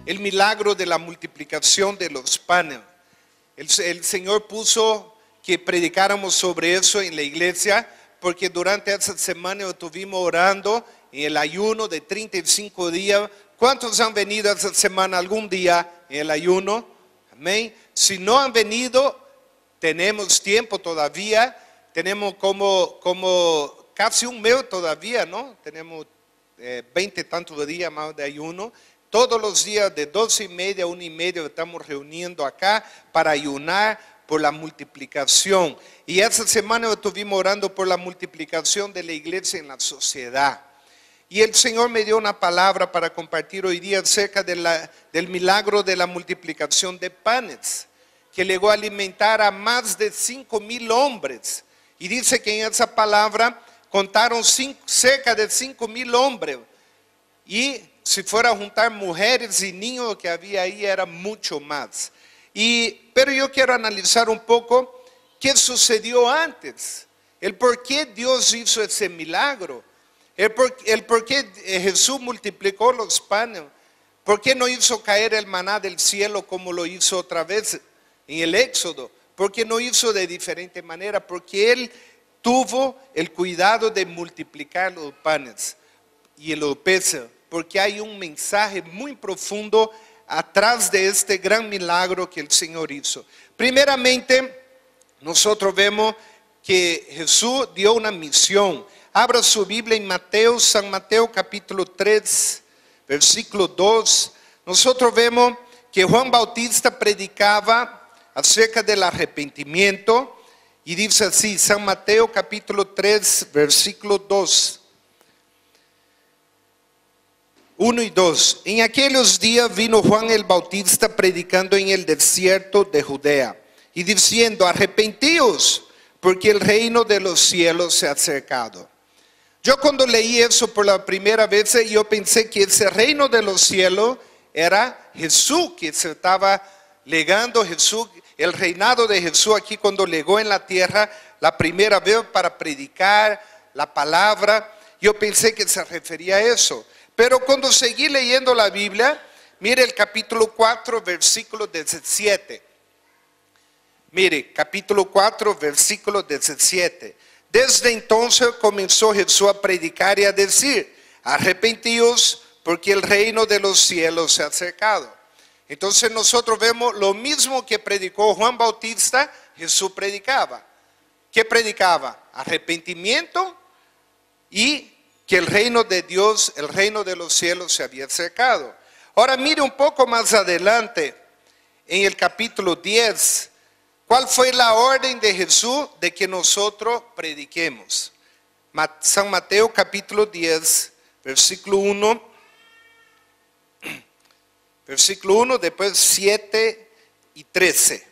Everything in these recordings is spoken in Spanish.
el milagro de la multiplicación de los panes. El Señor puso que predicáramos sobre eso en la iglesia, porque durante esa semana estuvimos orando en el ayuno de 35 días. ¿Cuántos han venido esa semana algún día en el ayuno? Amén. Si no han venido, tenemos tiempo todavía. Tenemos como casi un mes todavía, ¿no? Tenemos 20 tantos días más de ayuno. Todos los días de 12:30 a 1:30 estamos reuniendo acá para ayunar por la multiplicación. Y esta semana estuvimos orando por la multiplicación de la iglesia en la sociedad. Y el Señor me dio una palabra para compartir hoy día acerca del milagro de la multiplicación de panes, que llegó a alimentar a más de 5,000 hombres. Y dice que en esa palabra contaron cerca de 5,000 hombres. Y si fuera a juntar mujeres y niños que había ahí, era mucho más. Pero yo quiero analizar un poco qué sucedió antes, el por qué Dios hizo ese milagro, el por qué Jesús multiplicó los panes, por qué no hizo caer el maná del cielo como lo hizo otra vez en el Éxodo, por qué no hizo de diferente manera, porque Él tuvo el cuidado de multiplicar los panes y los peces, porque hay un mensaje muy profundo atrás de este gran milagro que el Señor hizo. Primeramente, nosotros vemos que Jesús dio una misión. Abra su Biblia en San Mateo capítulo 3, versículo 2. Nosotros vemos que Juan Bautista predicaba acerca del arrepentimiento. Y dice así, San Mateo capítulo 3, versículo 2. 1 y 2. En aquellos días vino Juan el Bautista predicando en el desierto de Judea y diciendo: arrepentíos, porque el reino de los cielos se ha acercado. Yo cuando leí eso por la primera vez, yo pensé que ese reino de los cielos era Jesús, que se estaba legando Jesús, el reinado de Jesús aquí cuando legó en la tierra la primera vez para predicar la palabra. Yo pensé que se refería a eso. Pero cuando seguí leyendo la Biblia, mire el capítulo 4, versículo 17. Mire, capítulo 4, versículo 17. Desde entonces comenzó Jesús a predicar y a decir: arrepentíos, porque el reino de los cielos se ha acercado. Entonces nosotros vemos lo mismo que predicó Juan Bautista, Jesús predicaba. ¿Qué predicaba? Arrepentimiento y que el reino de Dios, el reino de los cielos se había acercado. Ahora mire un poco más adelante, en el capítulo 10, ¿cuál fue la orden de Jesús de que nosotros prediquemos? San Mateo capítulo 10, versículo 1, después 7 y 13.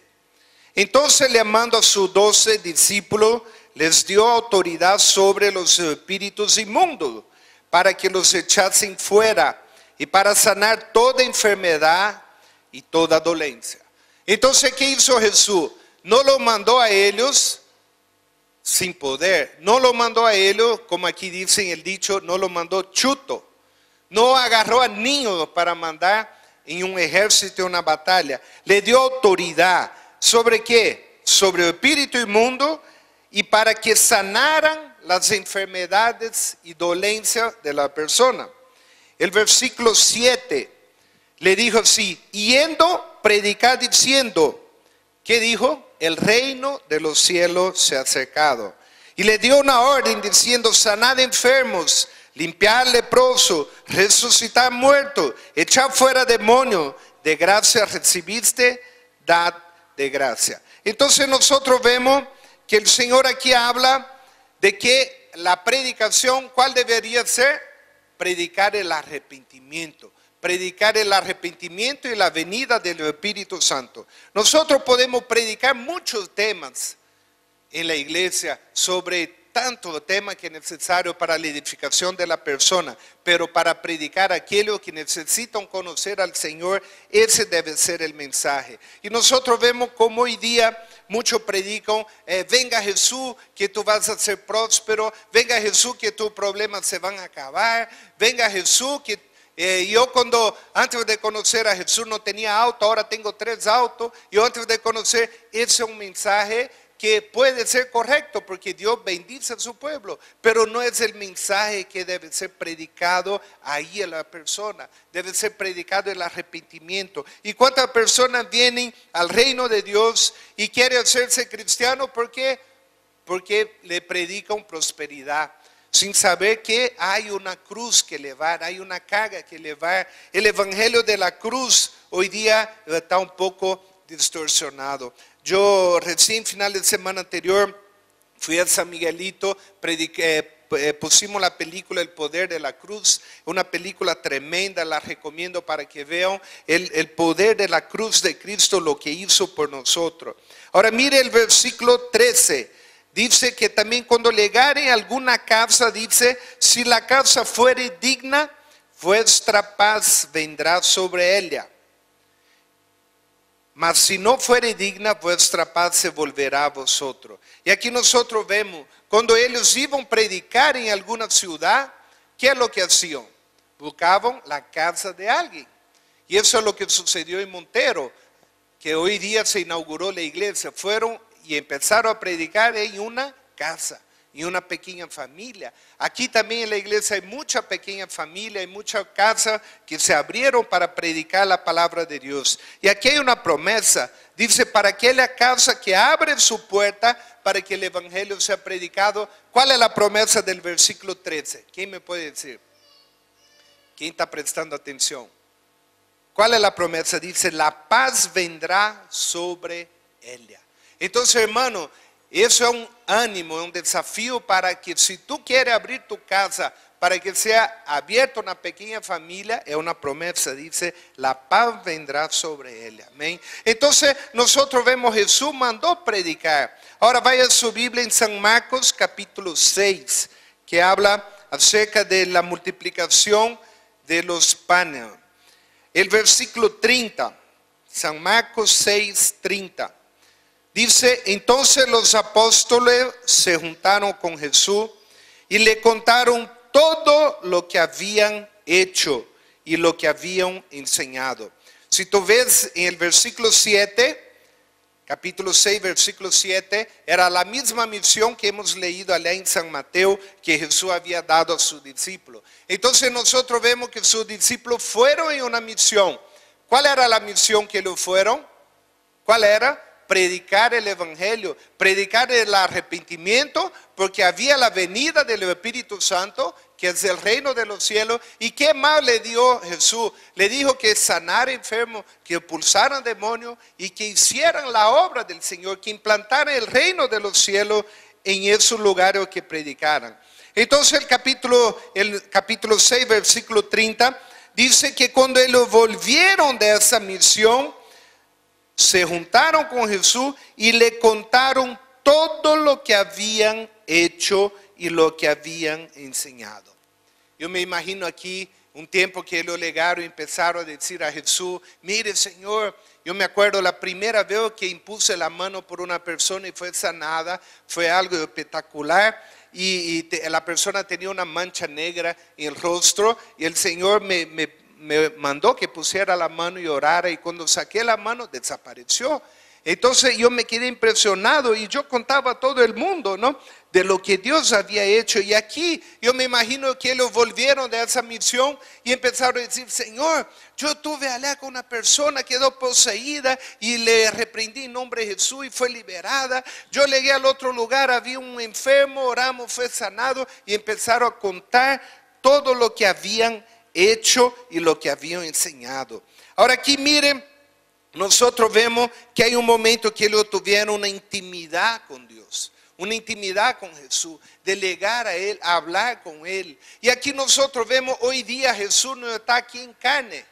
Entonces, llamando a sus 12 discípulos, les dio autoridad sobre los espíritus inmundos para que los echasen fuera y para sanar toda enfermedad y toda dolencia. Entonces, ¿qué hizo Jesús? No lo mandó a ellos sin poder, no lo mandó a ellos, como aquí dice en el dicho, no lo mandó chuto, no agarró a niños para mandar en un ejército, en una batalla. Le dio autoridad. ¿Sobre qué? Sobre el espíritu inmundo, y para que sanaran las enfermedades y dolencias de la persona. El versículo 7 le dijo así: yendo, predicar diciendo, ¿qué dijo? El reino de los cielos se ha acercado. Y le dio una orden diciendo: sanad enfermos, limpiar leproso, resucitar muertos, echar fuera demonios. De gracia recibiste, dad de gracia. Entonces nosotros vemos que el Señor aquí habla de que la predicación, ¿cuál debería ser? Predicar el arrepentimiento. Predicar el arrepentimiento y la venida del Espíritu Santo. Nosotros podemos predicar muchos temas en la iglesia sobre tanto tema que es necesario para la edificación de la persona, pero para predicar a aquellos que necesitan conocer al Señor, ese debe ser el mensaje. Y nosotros vemos como hoy día muchos predican: venga Jesús que tú vas a ser próspero, venga Jesús que tus problemas se van a acabar, venga Jesús que Yo cuando antes de conocer a Jesús no tenía auto, ahora tengo 3 autos. Yo antes de conocer, ese es un mensaje que puede ser correcto porque Dios bendice a su pueblo, pero no es el mensaje que debe ser predicado ahí en la persona. Debe ser predicado el arrepentimiento. ¿Y cuántas personas vienen al reino de Dios y quieren hacerse cristianos? ¿Por qué? Porque le predican prosperidad, sin saber que hay una cruz que llevar, hay una carga que llevar. El evangelio de la cruz hoy día está un poco distorsionado. Yo recién final de semana anterior fui a San Miguelito, pusimos la película El Poder de la Cruz, una película tremenda, la recomiendo para que vean el poder de la cruz de Cristo, lo que hizo por nosotros. Ahora mire el versículo 13. Dice que también cuando llegare a alguna casa, dice, si la casa fuere digna, vuestra paz vendrá sobre ella. Mas si no fuere digna, vuestra paz se volverá a vosotros. Y aquí nosotros vemos, cuando ellos iban a predicar en alguna ciudad, ¿qué es lo que hacían? Buscaban la casa de alguien. Y eso es lo que sucedió en Montero, que hoy día se inauguró la iglesia. Fueron y empezaron a predicar en una casa, en una pequeña familia. Aquí también en la iglesia hay mucha pequeña familia, hay muchas casas que se abrieron para predicar la palabra de Dios. Y aquí hay una promesa, dice, para aquella casa que abre su puerta para que el evangelio sea predicado. ¿Cuál es la promesa del versículo 13? ¿Quién me puede decir? ¿Quién está prestando atención? ¿Cuál es la promesa? Dice, la paz vendrá sobre ella. Entonces, hermano, eso es un ánimo, es un desafío para que si tú quieres abrir tu casa, para que sea abierta una pequeña familia, es una promesa, dice, la paz vendrá sobre ella. Amén. Entonces, nosotros vemos Jesús mandó predicar. Ahora vaya a su Biblia en San Marcos capítulo 6, que habla acerca de la multiplicación de los panes. El versículo 30, San Marcos 6, 30. Dice, entonces los apóstoles se juntaron con Jesús y le contaron todo lo que habían hecho y lo que habían enseñado. Si tú ves en el versículo 7, capítulo 6, versículo 7, era la misma misión que hemos leído allá en San Mateo que Jesús había dado a sus discípulos. Entonces nosotros vemos que sus discípulos fueron en una misión. ¿Cuál era la misión que ellos fueron? ¿Cuál era? Predicar el evangelio, predicar el arrepentimiento, porque había la venida del Espíritu Santo, que es el reino de los cielos. ¿Y qué más le dio Jesús? Le dijo que sanara enfermos, que expulsaran demonios y que hicieran la obra del Señor, que implantaran el reino de los cielos en esos lugares que predicaran. Entonces el capítulo 6, versículo 30, dice que cuando ellos volvieron de esa misión, se juntaron con Jesús y le contaron todo lo que habían hecho y lo que habían enseñado. Yo me imagino aquí un tiempo que ellos llegaron y empezaron a decir a Jesús, mire Señor, yo me acuerdo la primera vez que impuse la mano por una persona y fue sanada, fue algo espectacular. Y la persona tenía una mancha negra en el rostro y el Señor me mandó que pusiera la mano y orara, y cuando saqué la mano desapareció. Entonces yo me quedé impresionado y yo contaba a todo el mundo, ¿no?, de lo que Dios había hecho. Y aquí yo me imagino que ellos volvieron de esa misión y empezaron a decir, Señor, yo estuve allá con una persona, quedó poseída y le reprendí en nombre de Jesús y fue liberada. Yo llegué al otro lugar, había un enfermo, oramos, fue sanado, y empezaron a contar todo lo que habían hecho y lo que habían enseñado. Ahora aquí miren, nosotros vemos que hay un momento que ellos tuvieron una intimidad con Dios, una intimidad con Jesús, de llegar a Él, a hablar con Él. Y aquí nosotros vemos hoy día Jesús no está aquí en carne,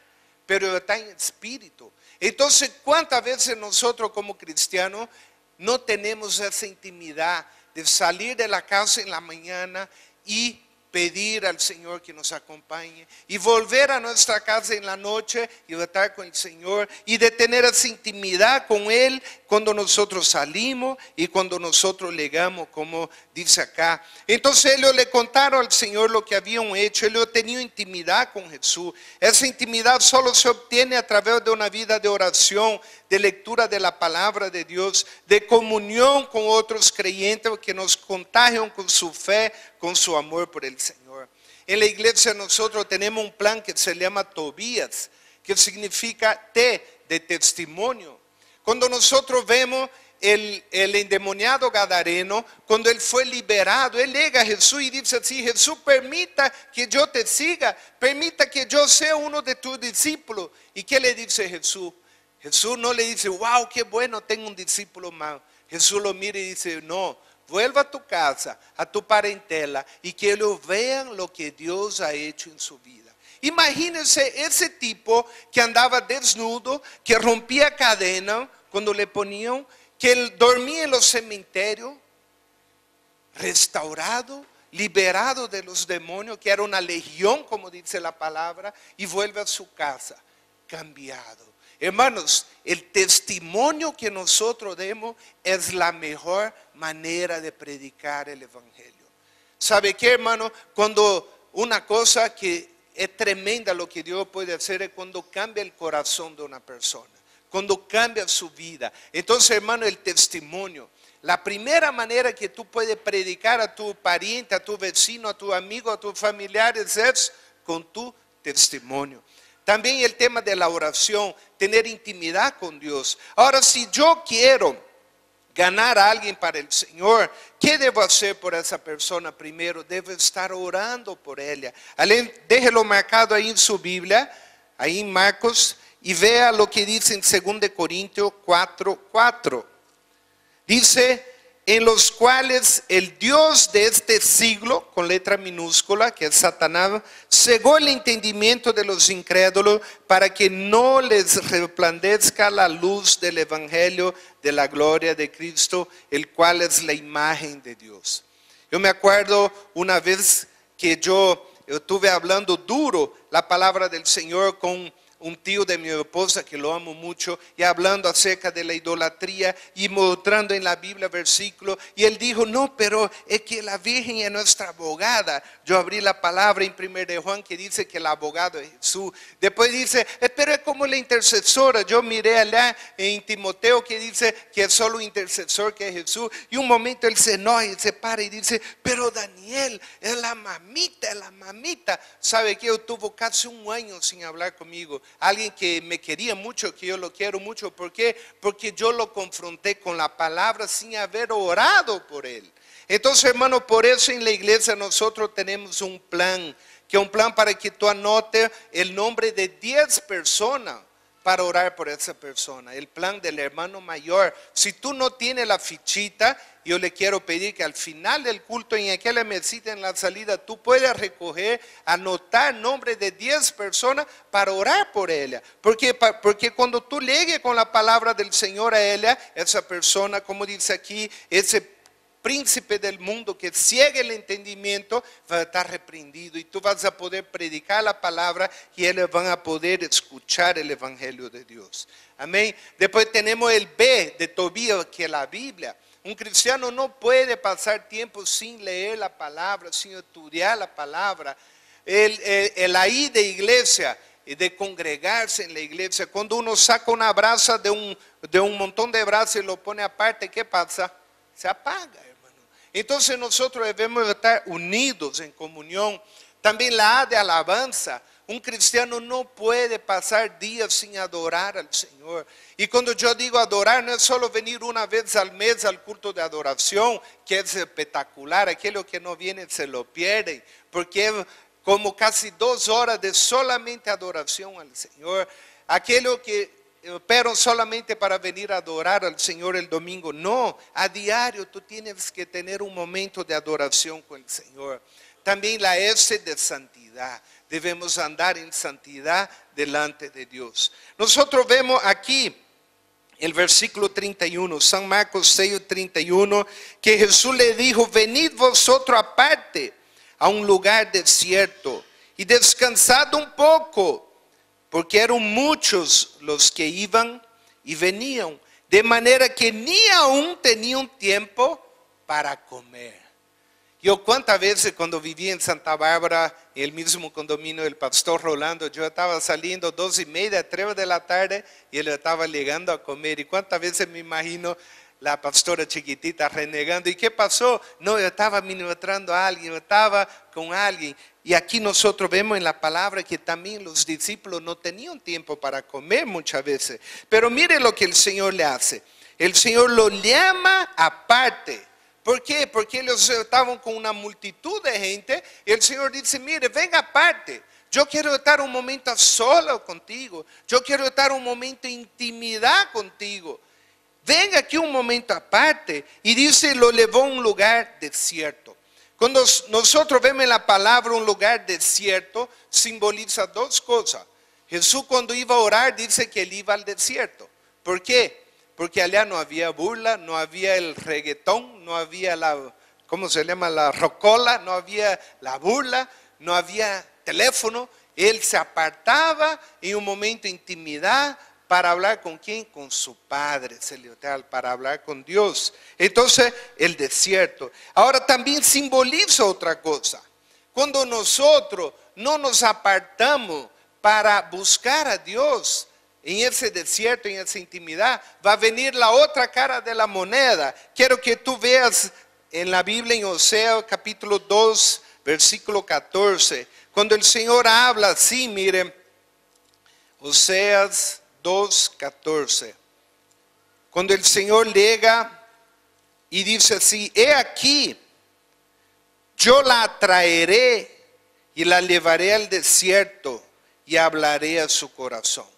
pero está en espíritu. Entonces, ¿cuántas veces nosotros como cristianos no tenemos esa intimidad de salir de la casa en la mañana y pedir al Señor que nos acompañe y volver a nuestra casa en la noche y estar con el Señor y de tener esa intimidad con Él cuando nosotros salimos y cuando nosotros llegamos, como dice acá. Entonces ellos le contaron al Señor lo que habían hecho. Ellos tenían intimidad con Jesús. Esa intimidad solo se obtiene a través de una vida de oración, de lectura de la palabra de Dios, de comunión con otros creyentes que nos contagian con su fe, con su amor por el Señor. En la iglesia nosotros tenemos un plan que se llama Tobías, que significa T de testimonio. Cuando nosotros vemos el endemoniado gadareno, cuando él fue liberado, él llega a Jesús y dice así: Jesús, permita que yo te siga, permita que yo sea uno de tus discípulos. ¿Y qué le dice Jesús? Jesús no le dice: wow, qué bueno, tengo un discípulo más. Jesús lo mira y dice: no, vuelva a tu casa, a tu parentela, y que ellos vean lo que Dios ha hecho en su vida. Imagínense ese tipo que andaba desnudo, que rompía cadena cuando le ponían, que él dormía en los cementerios, restaurado, liberado de los demonios, que era una legión, como dice la palabra, y vuelve a su casa cambiado. Hermanos, el testimonio que nosotros demos es la mejor manera de predicar el evangelio. ¿Sabe qué, hermano? Cuando una cosa que es tremenda lo que Dios puede hacer es cuando cambia el corazón de una persona, cuando cambia su vida. Entonces, hermano, el testimonio. La primera manera que tú puedes predicar a tu pariente, a tu vecino, a tu amigo, a tus familiares es con tu testimonio. También el tema de la oración, tener intimidad con Dios. Ahora, si yo quiero ganar a alguien para el Señor, ¿qué debo hacer por esa persona? Primero, debo estar orando por ella. Déjelo marcado ahí en su Biblia, ahí en Marcos, y vea lo que dice en 2 Corintios 4:4. Dice: en los cuales el Dios de este siglo, con letra minúscula, que es Satanás, cegó el entendimiento de los incrédulos para que no les resplandezca la luz del evangelio de la gloria de Cristo, el cual es la imagen de Dios. Yo me acuerdo una vez que yo estuve hablando duro la palabra del Señor con un tío de mi esposa que lo amo mucho, y hablando acerca de la idolatría y mostrando en la Biblia versículos, y él dijo: no, pero es que la Virgen es nuestra abogada. Yo abrí la palabra en 1 de Juan que dice que el abogado es Jesús. Después dice: pero es como la intercesora. Yo miré allá en Timoteo que dice que es solo intercesor que es Jesús, y un momento él se enoja y se para y dice: pero Daniel, es la mamita, es la mamita. ¿Sabe qué? Tuvo casi un año sin hablar conmigo. Alguien que me quería mucho, que yo lo quiero mucho. ¿Por qué? Porque yo lo confronté con la palabra sin haber orado por él. Entonces, hermano, por eso en la iglesia nosotros tenemos un plan, que es un plan para que tú anotes el nombre de 10 personas para orar por esa persona. El plan del hermano mayor. Si tú no tienes la fichita, yo le quiero pedir que al final del culto, en aquella mesita en la salida, tú puedas recoger, anotar nombre de 10 personas para orar por ella. Porque cuando tú llegues con la palabra del Señor a ella, esa persona, como dice aquí, ese príncipe del mundo que ciega el entendimiento va a estar reprendido, y tú vas a poder predicar la palabra y ellos van a poder escuchar el evangelio de Dios. Amén. Después tenemos el B de Tobías, que es la Biblia. Un cristiano no puede pasar tiempo sin leer la palabra, sin estudiar la palabra. El ahí de iglesia, de congregarse en la iglesia. Cuando uno saca una brasa de un montón de brasas y lo pone aparte, ¿qué pasa? Se apaga, hermano. Entonces nosotros debemos estar unidos en comunión. También la A de alabanza. Un cristiano no puede pasar días sin adorar al Señor. Y cuando yo digo adorar, no es solo venir una vez al mes al culto de adoración, que es espectacular. Aquellos que no vienen se lo pierden, porque es como casi 2 horas de solamente adoración al Señor. Aquellos que pero solamente para venir a adorar al Señor el domingo. No, a diario tú tienes que tener un momento de adoración con el Señor. También la S de santidad. Debemos andar en santidad delante de Dios. Nosotros vemos aquí el versículo 31, San Marcos 6:31, que Jesús le dijo: venid vosotros aparte a un lugar desierto y descansad un poco, porque eran muchos los que iban y venían, de manera que ni aún tenían tiempo para comer. Yo cuántas veces cuando vivía en Santa Bárbara, en el mismo condominio del pastor Rolando, yo estaba saliendo 2:30, 3 de la tarde y él estaba llegando a comer. Y cuántas veces me imagino la pastora chiquitita renegando. ¿Y qué pasó? No, yo estaba ministrando a alguien, yo estaba con alguien. Y aquí nosotros vemos en la palabra que también los discípulos no tenían tiempo para comer muchas veces. Pero mire lo que el Señor le hace. El Señor lo llama aparte. ¿Por qué? Porque ellos estaban con una multitud de gente y el Señor dice, mire, venga aparte. Yo quiero estar un momento a solo contigo. Yo quiero estar un momento de intimidad contigo. Venga aquí un momento aparte. Y dice, lo llevó a un lugar desierto. Cuando nosotros vemos en la palabra un lugar desierto, simboliza dos cosas. Jesús cuando iba a orar dice que él iba al desierto. ¿Por qué? Porque allá no había burla, no había el reggaetón, no había la, ¿cómo se llama? La rocola, no había la burla, no había teléfono. Él se apartaba en un momento de intimidad para hablar con quién, con su Padre celestial, para hablar con Dios. Entonces, el desierto. Ahora también simboliza otra cosa. Cuando nosotros no nos apartamos para buscar a Dios, en ese desierto, en esa intimidad, va a venir la otra cara de la moneda. Quiero que tú veas en la Biblia, en Oseas capítulo 2, versículo 14. Cuando el Señor habla así, miren, Oseas 2, 14. Cuando el Señor llega y dice así, he aquí, yo la atraeré y la llevaré al desierto y hablaré a su corazón.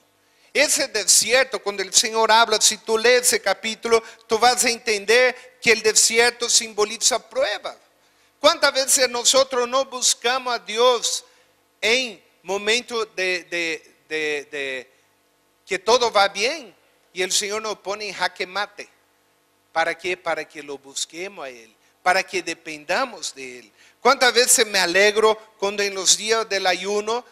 Ese desierto, cuando el Señor habla, si tú lees ese capítulo, tú vas a entender que el desierto simboliza prueba. ¿Cuántas veces nosotros no buscamos a Dios en momentos de que todo va bien y el Señor nos pone en jaque mate? ¿Para qué? Para que lo busquemos a Él, para que dependamos de Él. ¿Cuántas veces me alegro cuando en los días del ayuno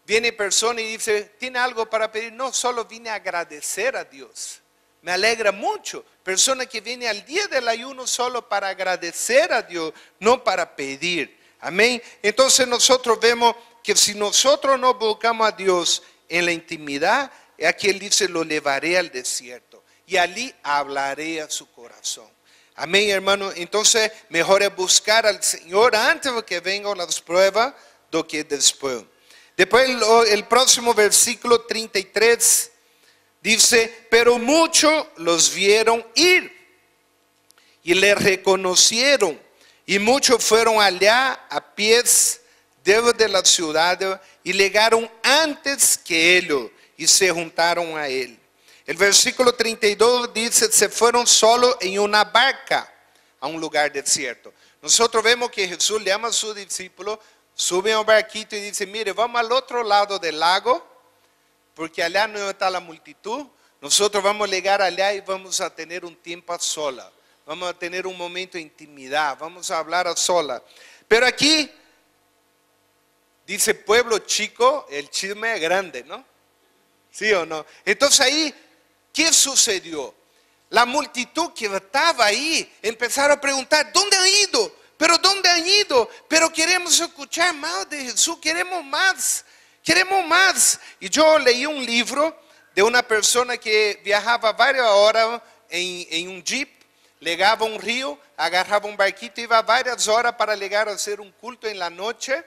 viene persona y dice, ¿tiene algo para pedir? No, solo vine a agradecer a Dios. Me alegra mucho. Persona que viene al día del ayuno solo para agradecer a Dios, no para pedir. Amén. Entonces nosotros vemos que si nosotros no buscamos a Dios en la intimidad, aquí Él dice, lo llevaré al desierto y allí hablaré a su corazón. Amén, hermano. Entonces mejor es buscar al Señor antes de que vengan las pruebas do que después. Después el próximo versículo 33 dice, pero muchos los vieron ir y le reconocieron y muchos fueron allá a pies de la ciudad y llegaron antes que ellos y se juntaron a él. El versículo 32 dice, se fueron solo en una barca a un lugar desierto. Nosotros vemos que Jesús le llama a sus discípulos, sube a un barquito y dice, mire, vamos al otro lado del lago, porque allá no está la multitud. Nosotros vamos a llegar allá y vamos a tener un tiempo a sola. Vamos a tener un momento de intimidad, vamos a hablar a sola. Pero aquí dice pueblo chico, el chisme es grande, ¿no? ¿Sí o no? Entonces ahí, ¿qué sucedió? La multitud que estaba ahí empezaron a preguntar, ¿dónde han ido? ¿Pero dónde han ido? Pero queremos escuchar más de Jesús, queremos más. Y yo leí un libro de una persona que viajaba varias horas en un jeep, llegaba a un río, agarraba un barquito, iba varias horas para llegar a hacer un culto en la noche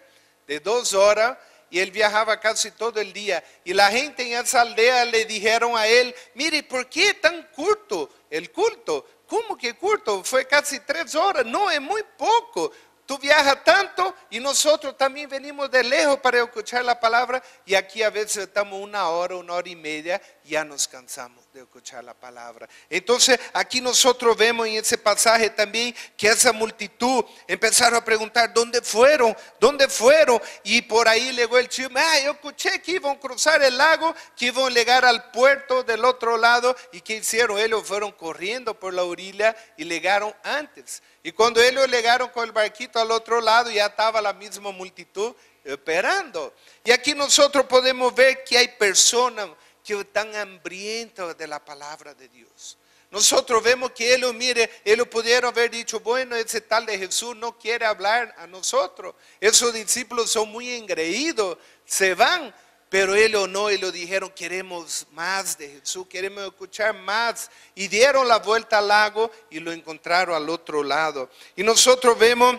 de 2 horas. Y él viajaba casi todo el día. Y la gente en esa aldea le dijeron a él, mire, ¿por qué tan corto el culto? ¿Cómo que corto? Fue casi 3 horas. No, es muy poco. Tú viajas tanto y nosotros también venimos de lejos para escuchar la palabra. Y aquí a veces estamos 1 hora, 1 hora y media, ya nos cansamos de escuchar la palabra. Entonces aquí nosotros vemos en ese pasaje también que esa multitud empezaron a preguntar, ¿dónde fueron? ¿Dónde fueron? Y por ahí llegó el chisme, yo escuché que iban a cruzar el lago, que iban a llegar al puerto del otro lado. ¿Y qué hicieron? Ellos fueron corriendo por la orilla y llegaron antes. Y cuando ellos llegaron con el barquito vuelto al otro lado y ya estaba la misma multitud esperando. Y aquí nosotros podemos ver que hay personas que están hambrientas de la palabra de Dios. Nosotros vemos que ellos pudieron haber dicho, bueno, ese tal de Jesús no quiere hablar a nosotros. Esos discípulos son muy engreídos, se van. Pero ellos no, ellos dijeron, queremos más de Jesús, queremos escuchar más. Y dieron la vuelta al lago y lo encontraron al otro lado. Y nosotros vemos,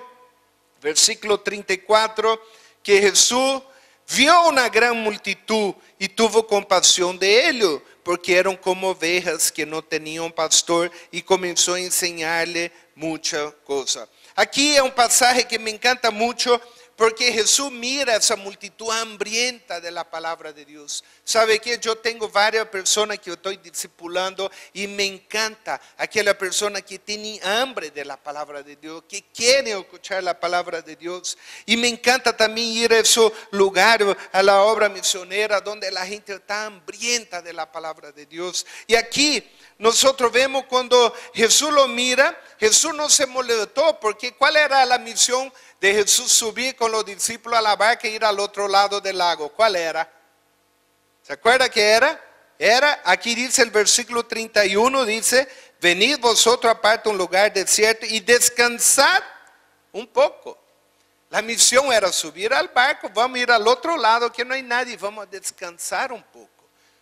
versículo 34, que Jesús vio una gran multitud y tuvo compasión de ellos, porque eran como ovejas que no tenían pastor, y comenzó a enseñarle muchas cosas. Aquí es un pasaje que me encanta mucho, porque Jesús mira a esa multitud hambrienta de la palabra de Dios. ¿Sabe qué? Yo tengo varias personas que yo estoy discipulando y me encanta aquella persona que tiene hambre de la palabra de Dios, que quiere escuchar la palabra de Dios. Y me encanta también ir a esos lugares, a la obra misionera, donde la gente está hambrienta de la palabra de Dios. Y aquí nosotros vemos cuando Jesús lo mira, Jesús no se molestó, porque ¿cuál era la misión de Jesús? Subir con los discípulos a la barca e ir al otro lado del lago? ¿Cuál era? ¿Se acuerda qué era? Aquí dice el versículo 31, dice, venid vosotros aparte a un lugar desierto y descansad un poco. La misión era subir al barco, vamos a ir al otro lado que no hay nadie, vamos a descansar un poco.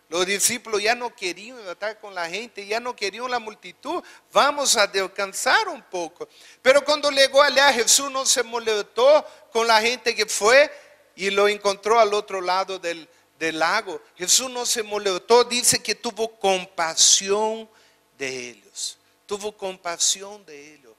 Los discípulos ya no querían estar con la gente, ya no querían la multitud, vamos a descansar un poco. Pero cuando llegó allá, Jesús no se molestó con la gente que fue y lo encontró al otro lado del lago. Jesús no se molestó, dice que tuvo compasión de ellos. Tuvo compasión de ellos.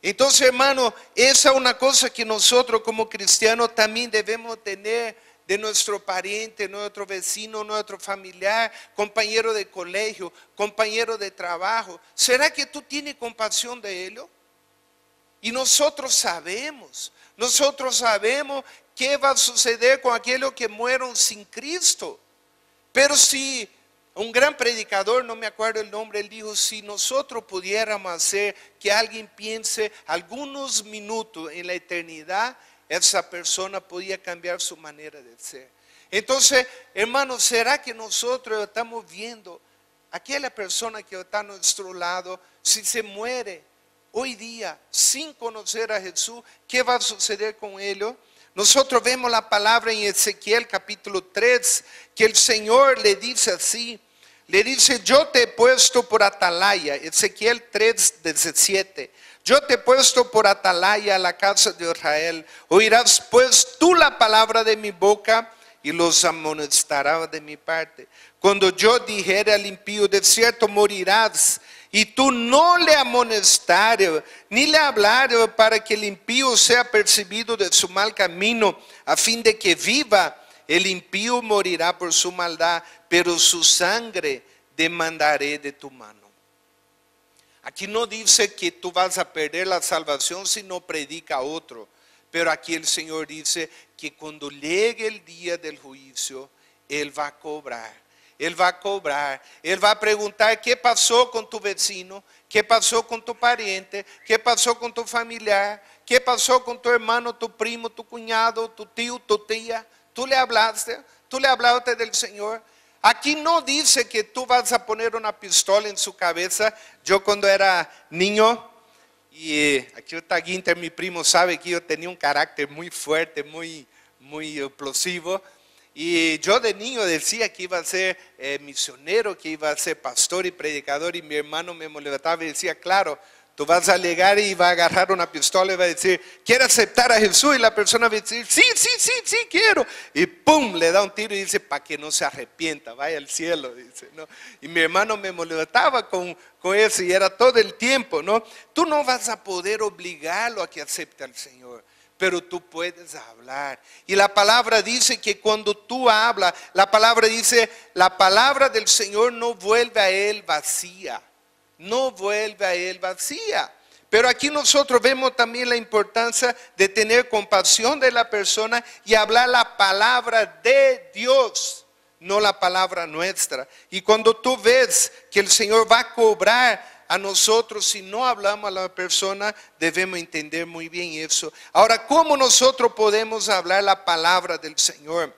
Entonces, hermano, esa es una cosa que nosotros como cristianos también debemos tener de nuestro pariente, nuestro vecino, nuestro familiar, compañero de colegio, compañero de trabajo. ¿Será que tú tienes compasión de ellos? Y nosotros sabemos qué va a suceder con aquellos que mueron sin Cristo. Pero si un gran predicador, no me acuerdo el nombre, él dijo, si nosotros pudiéramos hacer que alguien piense algunos minutos en la eternidad, esa persona podía cambiar su manera de ser. Entonces, hermanos, ¿será que nosotros estamos viendo aquella persona que está a nuestro lado, si se muere hoy día sin conocer a Jesús, qué va a suceder con ellos? Nosotros vemos la palabra en Ezequiel capítulo 3, que el Señor le dice así, le dice, yo te he puesto por atalaya, Ezequiel 3, 17. Yo te he puesto por atalaya a la casa de Israel. Oirás pues tú la palabra de mi boca y los amonestarás de mi parte. Cuando yo dijere al impío, de cierto morirás, y tú no le amonestares, ni le hablares para que el impío sea percibido de su mal camino, a fin de que viva, el impío morirá por su maldad, pero su sangre demandaré de tu mano. Aquí no dice que tú vas a perder la salvación si no predica a otro. Pero aquí el Señor dice que cuando llegue el día del juicio, Él va a cobrar. Él va a cobrar. Él va a preguntar qué pasó con tu vecino, qué pasó con tu pariente, qué pasó con tu familiar, qué pasó con tu hermano, tu primo, tu cuñado, tu tío, tu tía. Tú le hablaste del Señor. Aquí no dice que tú vas a poner una pistola en su cabeza. Yo cuando era niño, y aquí está Guinter, mi primo, sabe que yo tenía un carácter muy fuerte, muy explosivo. Y yo de niño decía que iba a ser misionero, que iba a ser pastor y predicador. Y mi hermano me molestaba y decía, claro, tú vas a llegar y va a agarrar una pistola y va a decir, ¿quiere aceptar a Jesús? Y la persona va a decir, sí, quiero. Y pum, le da un tiro y dice, para que no se arrepienta, vaya al cielo, dice, ¿no? Y mi hermano me molestaba con eso y era todo el tiempo, ¿no? Tú no vas a poder obligarlo a que acepte al Señor, pero tú puedes hablar. Y la palabra dice que cuando tú hablas, la palabra dice, la palabra del Señor no vuelve a Él vacía. No vuelve a Él vacía. Pero aquí nosotros vemos también la importancia de tener compasión de la persona y hablar la palabra de Dios, no la palabra nuestra. Y cuando tú ves que el Señor va a cobrar a nosotros, si no hablamos a la persona, debemos entender muy bien eso. Ahora, ¿cómo nosotros podemos hablar la palabra del Señor?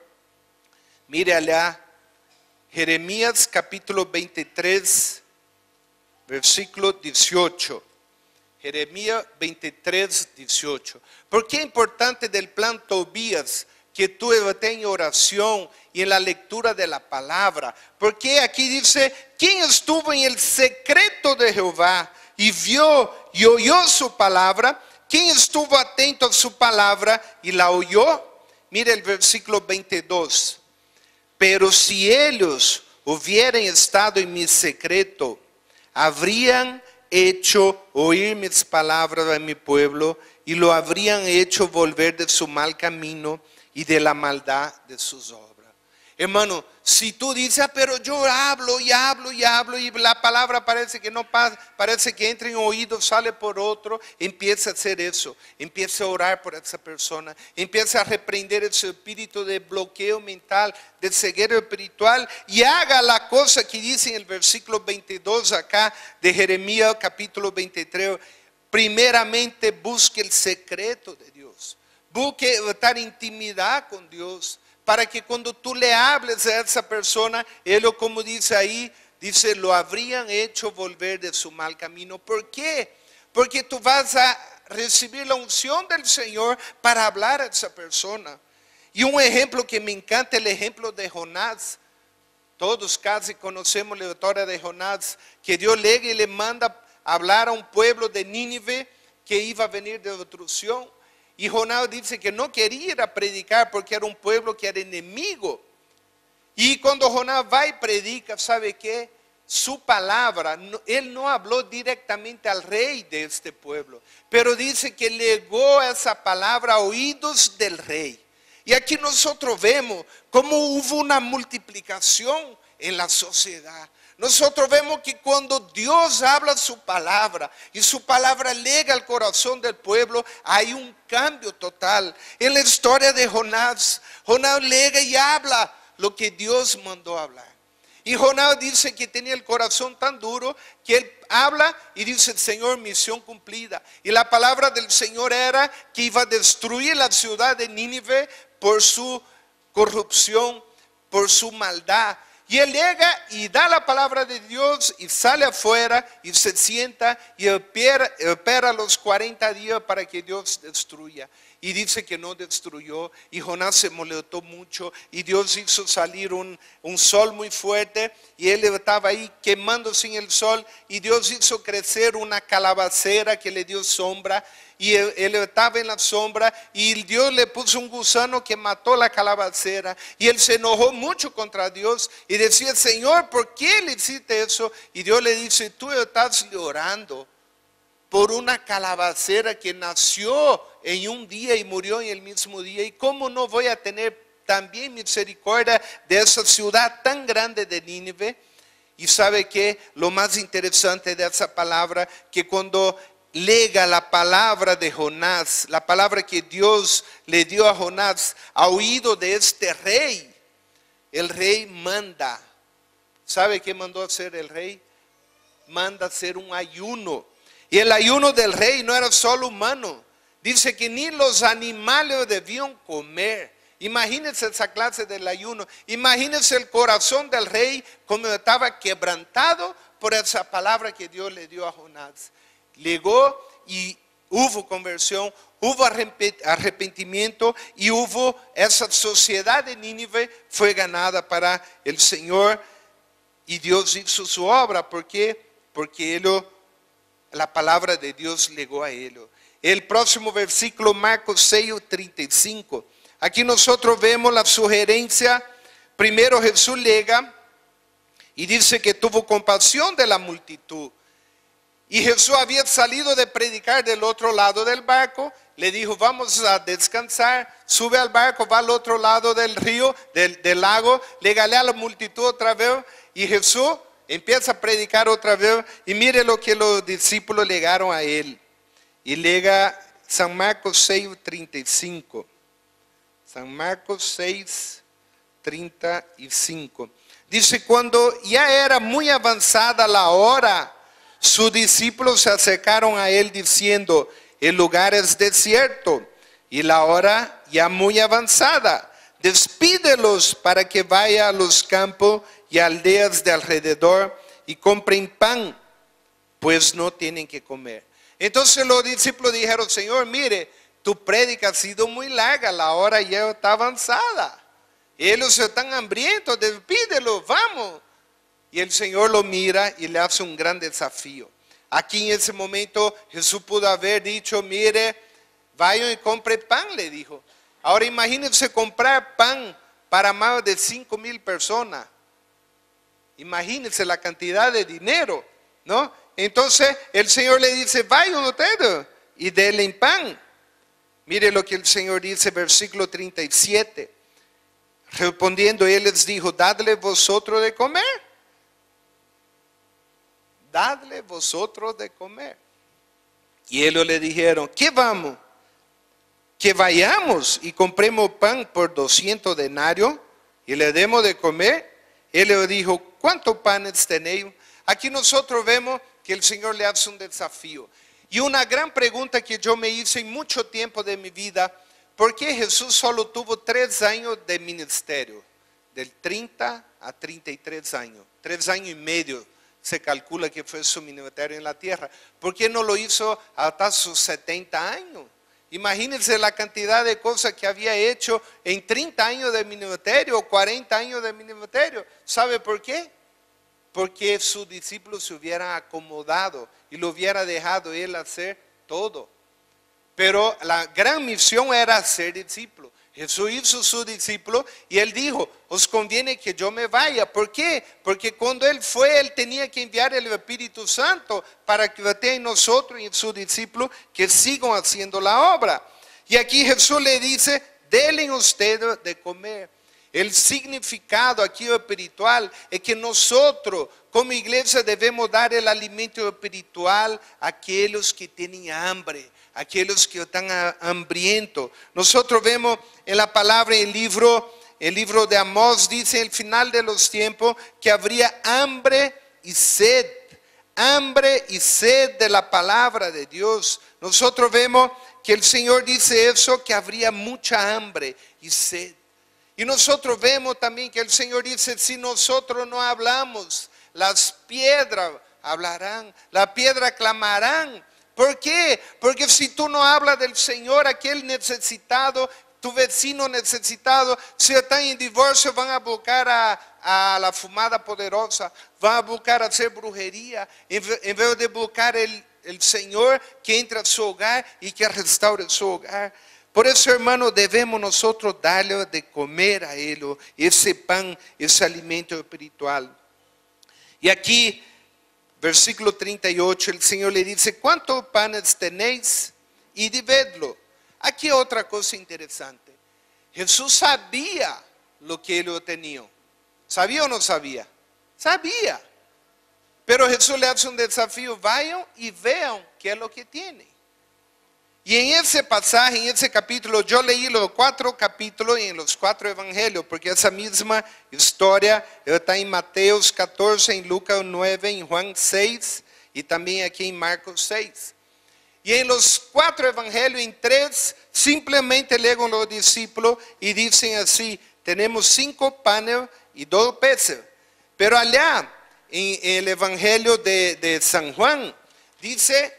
Mire allá, Jeremías capítulo 23, versículo 18. Jeremías 23, 18. ¿Por qué es importante del plan Tobías que tú estés en oración y en la lectura de la palabra? Porque aquí dice, ¿quién estuvo en el secreto de Jehová y vio y oyó su palabra? ¿Quién estuvo atento a su palabra y la oyó? Mire el versículo 22. Pero si ellos hubieran estado en mi secreto, habrían hecho oír mis palabras a mi pueblo y lo habrían hecho volver de su mal camino y de la maldad de sus obras. Hermano, si tú dices, pero yo hablo y hablo y hablo y la palabra parece que no pasa, parece que entra en oído, sale por otro, empieza a hacer eso, empieza a orar por esa persona, empieza a reprender ese espíritu de bloqueo mental, de ceguera espiritual y haga la cosa que dice en el versículo 22 acá de Jeremías capítulo 23, primeramente busque el secreto de Dios, busque estar en intimidad con Dios, para que cuando tú le hables a esa persona, él, como dice ahí, dice, lo habrían hecho volver de su mal camino. ¿Por qué? Porque tú vas a recibir la unción del Señor para hablar a esa persona. Y un ejemplo que me encanta, el ejemplo de Jonás. Todos casi conocemos la historia de Jonás, que Dios llega y le manda hablar a un pueblo de Nínive que iba a venir de destrucción. Y Jonás dice que no quería ir a predicar porque era un pueblo que era enemigo. Y cuando Jonás va y predica, ¿sabe qué? Su palabra, él no habló directamente al rey de este pueblo, pero dice que legó esa palabra a oídos del rey. Y aquí nosotros vemos cómo hubo una multiplicación en la sociedad. Nosotros vemos que cuando Dios habla su palabra y su palabra llega al corazón del pueblo, hay un cambio total. En la historia de Jonás, Jonás llega y habla lo que Dios mandó hablar. Y Jonás dice que tenía el corazón tan duro que él habla y dice, Señor, misión cumplida. Y la palabra del Señor era que iba a destruir la ciudad de Nínive por su corrupción, por su maldad. Y él llega y da la palabra de Dios y sale afuera y se sienta y espera los 40 días para que Dios destruya. Y dice que no destruyó y Jonás se molestó mucho y Dios hizo salir un sol muy fuerte y él estaba ahí quemándose en el sol y Dios hizo crecer una calabacera que le dio sombra. Y él estaba en la sombra y Dios le puso un gusano que mató la calabacera. Y él se enojó mucho contra Dios y decía, Señor, ¿por qué le hiciste eso? Y Dios le dice, tú estás llorando por una calabacera que nació en un día y murió en el mismo día. ¿Y cómo no voy a tener también misericordia de esa ciudad tan grande de Nínive? Y sabe que lo más interesante de esa palabra, que cuando lega la palabra de Jonás, la palabra que Dios le dio a Jonás, a oído de este rey, el rey manda. ¿Sabe qué mandó hacer el rey? Manda hacer un ayuno. Y el ayuno del rey no era solo humano. Dice que ni los animales debían comer. Imagínense esa clase del ayuno. Imagínense el corazón del rey como estaba quebrantado por esa palabra que Dios le dio a Jonás. Llegó y hubo conversión, hubo arrepentimiento y hubo esa sociedad de Nínive fue ganada para el Señor y Dios hizo su obra. ¿Por qué? Porque la palabra de Dios llegó a él. El próximo versículo, Marcos 6:35. Aquí nosotros vemos la sugerencia. Primero Jesús llega y dice que tuvo compasión de la multitud. Y Jesús había salido de predicar del otro lado del barco. Le dijo, vamos a descansar. Sube al barco, va al otro lado del río, del lago. Le galea a la multitud otra vez. Y Jesús empieza a predicar otra vez. Y mire lo que los discípulos llegaron a él. Y llega San Marcos 6:35. San Marcos 6:35. Dice, cuando ya era muy avanzada la hora, Sus discípulos se acercaron a él diciendo: el lugar es desierto y la hora ya muy avanzada. Despídelos para que vaya a los campos y aldeas de alrededor y compren pan, pues no tienen que comer. Entonces los discípulos dijeron: Señor, mire, tu prédica ha sido muy larga, la hora ya está avanzada. Ellos están hambrientos, despídelos, vamos. Y el Señor lo mira y le hace un gran desafío. Aquí en ese momento Jesús pudo haber dicho: mire, vayan y compre pan, le dijo. Ahora imagínense comprar pan para más de 5,000 personas. Imagínense la cantidad de dinero, ¿no? Entonces el Señor le dice: vayan ustedes y denle pan. Mire lo que el Señor dice, versículo 37. Respondiendo él les dijo: dadle vosotros de comer. Dadle vosotros de comer. Y ellos le dijeron: ¿qué vamos? Que vayamos y compremos pan por 200 denarios y le demos de comer. Él le dijo: ¿cuántos panes tenéis? Aquí nosotros vemos que el Señor le hace un desafío. Y una gran pregunta que yo me hice en mucho tiempo de mi vida: ¿por qué Jesús solo tuvo 3 años de ministerio? Del 30 a 33 años. 3 años y medio se calcula que fue su ministerio en la tierra. ¿Por qué no lo hizo hasta sus 70 años? Imagínense la cantidad de cosas que había hecho en 30 años de ministerio, 40 años de ministerio. ¿Sabe por qué? Porque sus discípulos se hubieran acomodado y lo hubiera dejado él hacer todo. Pero la gran misión era ser discípulo. Jesús hizo su discípulo y él dijo: os conviene que yo me vaya. ¿Por qué? Porque cuando él fue, él tenía que enviar el Espíritu Santo para que esté en nosotros y en sus discípulos, que sigan haciendo la obra. Y aquí Jesús le dice: denle ustedes de comer. El significado aquí espiritual es que nosotros como iglesia debemos dar el alimento espiritual a aquellos que tienen hambre, a aquellos que están hambrientos. Nosotros vemos en la palabra, el libro de Amós dice: el final de los tiempos, que habría hambre y sed de la palabra de Dios. Nosotros vemos que el Señor dice eso, que habría mucha hambre y sed. Y nosotros vemos también que el Señor dice: si nosotros no hablamos, las piedras hablarán, las piedras clamarán. ¿Por qué? Porque si tú no hablas del Señor, aquel necesitado, tu vecino necesitado, si están en divorcio, van a buscar a la fumada poderosa, van a buscar hacer brujería, en vez de buscar el Señor que entra a su hogar y que restaure su hogar. Por eso, hermano, debemos nosotros darle de comer a él ese pan, ese alimento espiritual. Y aquí, versículo 38, el Señor le dice: ¿cuántos panes tenéis? Y dividlo. Aquí otra cosa interesante. Jesús sabía lo que ellos tenían. ¿Sabía o no sabía? Sabía. Pero Jesús le hace un desafío: vayan y vean qué es lo que tienen. Y en ese pasaje, en ese capítulo, yo leí los 4 capítulos y en los 4 evangelios, porque esa misma historia está en Mateo 14, en Lucas 9, en Juan 6 y también aquí en Marcos 6. Y en los 4 evangelios, en 3, simplemente leen los discípulos y dicen así: tenemos 5 panes y 2 peces. Pero allá, en el evangelio de San Juan, dice,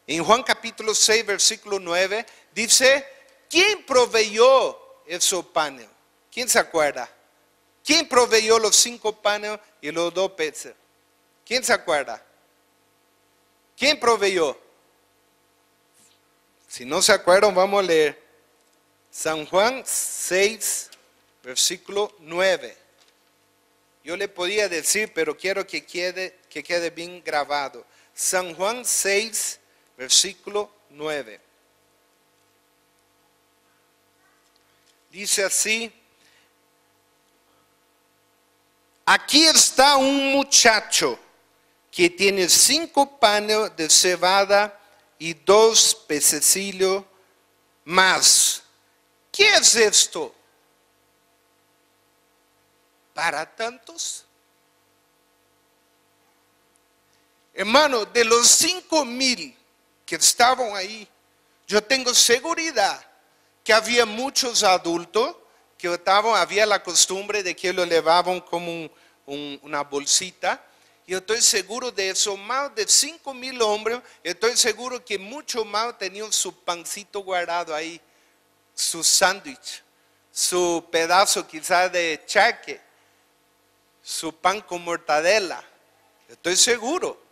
en Juan capítulo 6, versículo 9, dice: ¿quién proveyó esos panes? ¿Quién se acuerda? ¿Quién proveyó los 5 panes y los 2 peces? ¿Quién se acuerda? ¿Quién proveyó? Si no se acuerdan, vamos a leer San Juan 6, versículo 9. Yo le podía decir, pero quiero que quede bien grabado. San Juan 6, versículo 9. Dice así: aquí está un muchacho que tiene 5 panes de cebada y 2 pececillos más. ¿Qué es esto para tantos? Hermano, de los 5,000 que estaban ahí, yo tengo seguridad que había muchos adultos que había la costumbre de que lo llevaban como una bolsita. Yo estoy seguro de eso, más de 5,000 hombres, estoy seguro que muchos más tenían su pancito guardado ahí, su sándwich, su pedazo quizás de charque, su pan con mortadela, estoy seguro.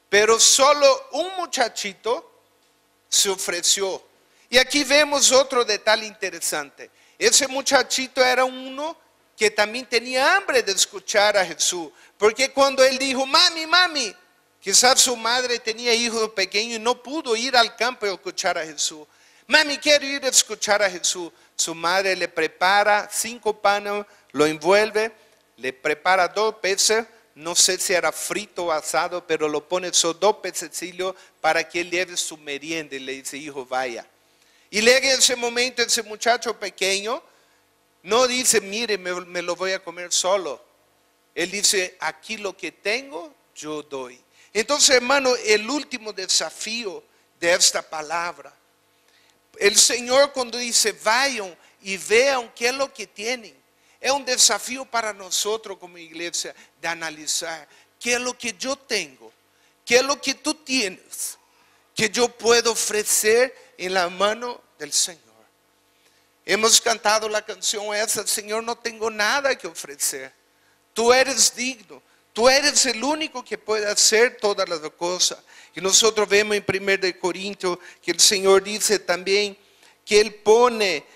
Pero solo un muchachito se ofreció. Y aquí vemos otro detalle interesante. Ese muchachito era uno que también tenía hambre de escuchar a Jesús. Porque cuando él dijo, mami, mami, quizás su madre tenía hijos pequeños y no pudo ir al campo a escuchar a Jesús. Mami, quiero ir a escuchar a Jesús. Su madre le prepara 5 panes, lo envuelve, le prepara 2 peces. No sé si era frito o asado, pero lo pone esos 2 pececillos para que él lleve su merienda y le dice, hijo, vaya. Y llega en ese momento ese muchacho pequeño, no dice, mire, me lo voy a comer solo. Él dice, aquí lo que tengo, yo doy. Entonces, hermano, el último desafío de esta palabra, el Señor cuando dice, vayan y vean qué es lo que tienen, es un desafío para nosotros como iglesia de analizar qué es lo que yo tengo, qué es lo que tú tienes, que yo puedo ofrecer en la mano del Señor. Hemos cantado la canción esa, Señor, no tengo nada que ofrecer. Tú eres digno, tú eres el único que puede hacer todas las cosas. Y nosotros vemos en 1 Corintios que el Señor dice también que Él pone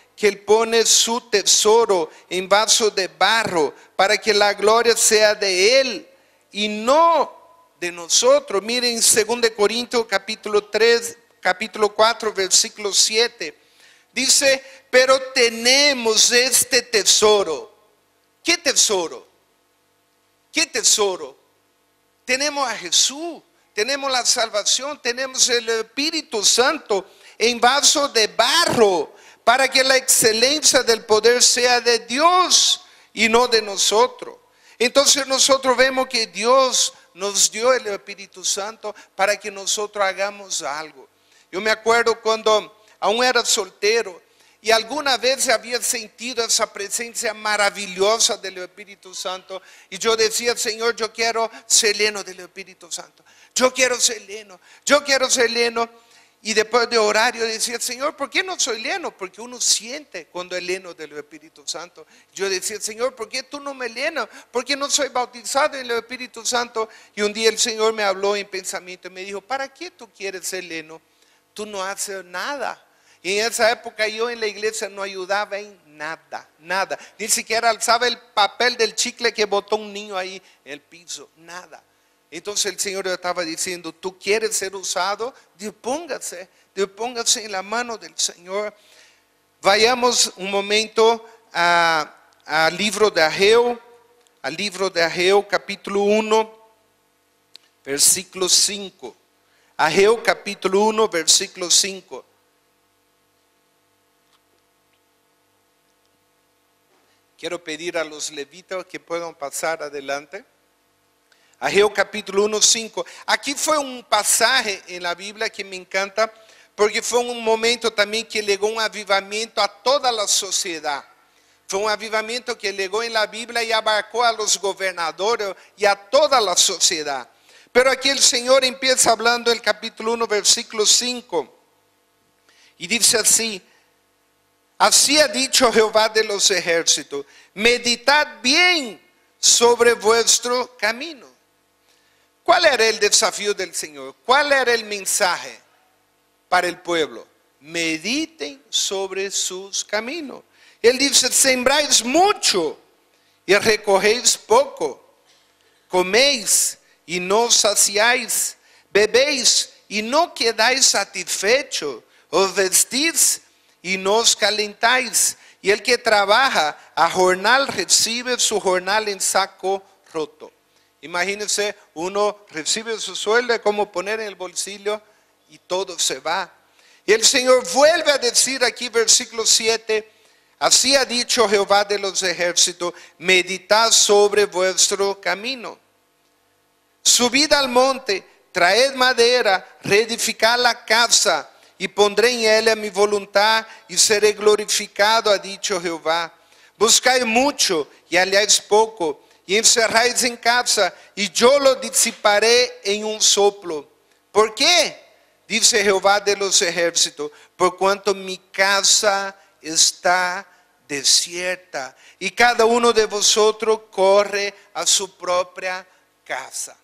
su tesoro en vaso de barro para que la gloria sea de Él y no de nosotros. Miren 2 Corintios capítulo 4, versículo 7. Dice, pero tenemos este tesoro. ¿Qué tesoro? ¿Qué tesoro? Tenemos a Jesús, tenemos la salvación, tenemos el Espíritu Santo en vaso de barro, para que la excelencia del poder sea de Dios y no de nosotros. Entonces nosotros vemos que Dios nos dio el Espíritu Santo para que nosotros hagamos algo. Yo me acuerdo cuando aún era soltero y alguna vez había sentido esa presencia maravillosa del Espíritu Santo y yo decía, Señor, yo quiero ser lleno del Espíritu Santo. Yo quiero ser lleno, yo quiero ser lleno. Y después de orar yo decía, Señor, ¿por qué no soy lleno? Porque uno siente cuando es lleno del Espíritu Santo. Yo decía, Señor, ¿por qué tú no me llenas? ¿Por qué no soy bautizado en el Espíritu Santo? Y un día el Señor me habló en pensamiento y me dijo, ¿para qué tú quieres ser lleno? Tú no haces nada. Y en esa época yo en la iglesia no ayudaba en nada, nada. Ni siquiera alzaba el papel del chicle que botó un niño ahí en el piso, nada. Entonces el Señor estaba diciendo, ¿tú quieres ser usado? Dispóngase en la mano del Señor. Vayamos un momento al libro de Ageo, capítulo 1, versículo 5. Ageo capítulo 1, versículo 5. Quiero pedir a los levitas que puedan pasar adelante. Ageo capítulo 1, 5. Aquí fue un pasaje en la Biblia que me encanta porque fue un momento también que llegó un avivamiento a toda la sociedad. Fue un avivamiento que llegó en la Biblia y abarcó a los gobernadores y a toda la sociedad. Pero aquí el Señor empieza hablando el capítulo 1, versículo 5. Y dice así, así ha dicho Jehová de los ejércitos, meditad bien sobre vuestro camino. ¿Cuál era el desafío del Señor? ¿Cuál era el mensaje para el pueblo? Mediten sobre sus caminos. Él dice, sembráis mucho y recogéis poco. Coméis y no saciáis. Bebéis y no quedáis satisfechos. Os vestís y no os calentáis. Y el que trabaja a jornal recibe su jornal en saco roto. Imagínense, uno recibe su sueldo, como poner en el bolsillo y todo se va. Y el Señor vuelve a decir aquí, versículo 7, así ha dicho Jehová de los ejércitos, meditad sobre vuestro camino. subid al monte, traed madera, reedificad la casa, y pondré en ella mi voluntad, y seré glorificado, ha dicho Jehová. Buscáis mucho, y halláis poco, y encerráis en casa, y yo lo disiparé en un soplo. ¿Por qué? Dice Jehová de los ejércitos, por cuanto mi casa está desierta, y cada uno de vosotros corre a su propia casa.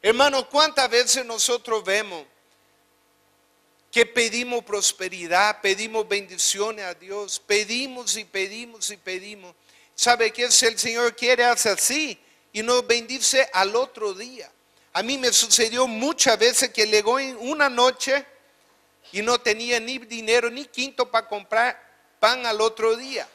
Hermano, ¿cuántas veces nosotros vemos que pedimos prosperidad, pedimos bendiciones a Dios, pedimos y pedimos y pedimos? ¿Sabe qué? Si el Señor quiere, hace así y nos bendice al otro día. A mí me sucedió muchas veces que llegó en una noche y no tenía ni dinero ni quinto para comprar pan al otro día.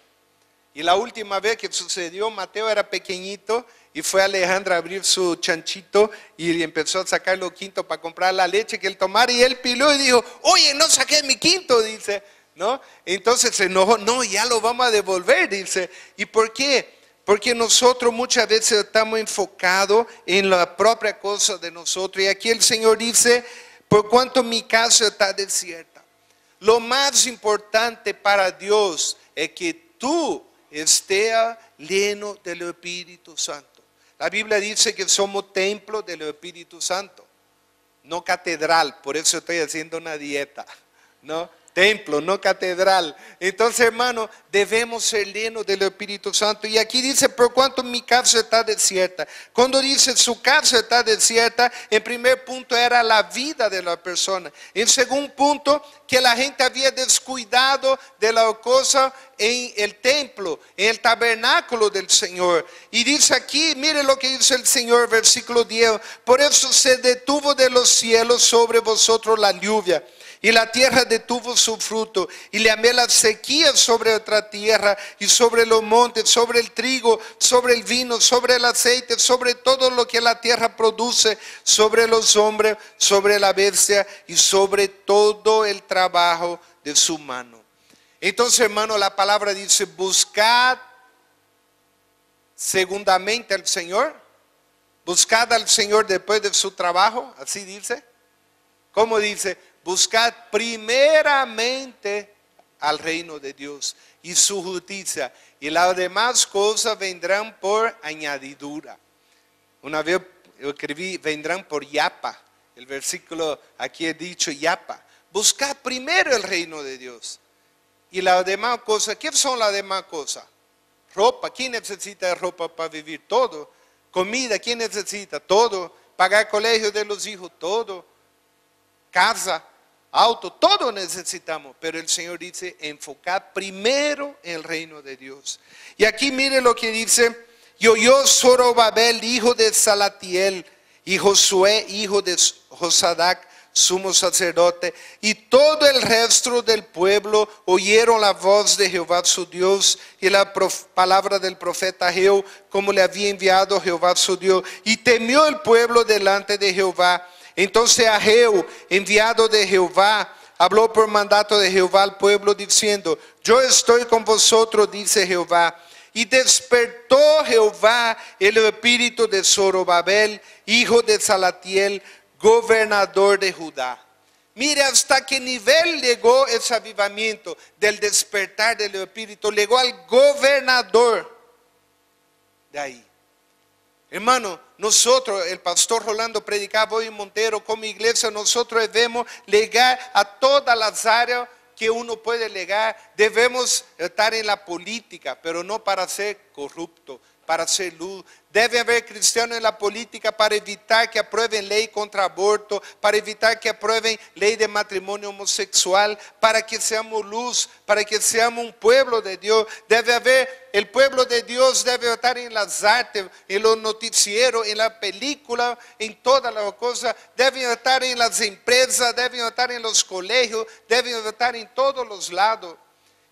Y la última vez que sucedió, Mateo era pequeñito y fue Alejandra a abrir su chanchito y empezó a sacar los quintos para comprar la leche que él tomara, y él piló y dijo: oye, no saqué mi quinto, dice, ¿no? Entonces se enojó: no, ya lo vamos a devolver, dice. ¿Y por qué? Porque nosotros muchas veces estamos enfocados en la propia cosa de nosotros. Y aquí el Señor dice: por cuanto mi casa está desierta. Lo más importante para Dios es que tú estés lleno del Espíritu Santo. La Biblia dice que somos templo del Espíritu Santo, no catedral. Por eso estoy haciendo una dieta, ¿no? Templo, no catedral. Entonces, hermano, debemos ser llenos del Espíritu Santo. Y aquí dice: por cuanto mi casa está desierta. Cuando dice su casa está desierta, en primer punto era la vida de la persona. En segundo punto, que la gente había descuidado de la cosa en el templo, en el tabernáculo del Señor. Y dice aquí, mire lo que dice el Señor, versículo 10: por eso se detuvo de los cielos sobre vosotros la lluvia, y la tierra detuvo su fruto, y le amé la sequía sobre otra tierra, y sobre los montes, sobre el trigo, sobre el vino, sobre el aceite, sobre todo lo que la tierra produce, sobre los hombres, sobre la bestia, y sobre todo el trabajo de su mano. Entonces, hermano, la palabra dice: buscad segundamente al Señor, buscad al Señor después de su trabajo, así dice. ¿Cómo dice? Buscad primeramente al reino de Dios y su justicia, y las demás cosas vendrán por añadidura. Una vez yo escribí: vendrán por yapa. El versículo aquí he dicho yapa. Buscad primero el reino de Dios y las demás cosas. ¿Qué son las demás cosas? Ropa. ¿Quién necesita ropa para vivir? Todo. Comida. ¿Quién necesita? Todo. Pagar colegio de los hijos. Todo. Casa, auto, todo necesitamos. Pero el Señor dice: enfocar primero en el reino de Dios. Y aquí mire lo que dice: y oyó Zorobabel, hijo de Salatiel, y Josué, hijo de Josadac, sumo sacerdote, y todo el resto del pueblo oyeron la voz de Jehová su Dios y la palabra del profeta Jehú, como le había enviado Jehová su Dios. Y temió el pueblo delante de Jehová. Entonces Jehú, enviado de Jehová, habló por mandato de Jehová al pueblo diciendo: yo estoy con vosotros, dice Jehová. Y despertó Jehová el espíritu de Zorobabel, hijo de Salatiel, gobernador de Judá. Mire hasta qué nivel llegó ese avivamiento del despertar del espíritu. Llegó al gobernador de ahí. Hermano, nosotros, el pastor Rolando predicaba hoy en Montero, como iglesia, nosotros debemos llegar a todas las áreas que uno puede llegar. Debemos estar en la política, pero no para ser corrupto, para ser luz. Debe haber cristianos en la política para evitar que aprueben ley contra aborto, para evitar que aprueben ley de matrimonio homosexual, para que seamos luz, para que seamos un pueblo de Dios. Debe haber, el pueblo de Dios debe estar en las artes, en los noticieros, en la película, en todas las cosas. Deben estar en las empresas, deben estar en los colegios, deben estar en todos los lados.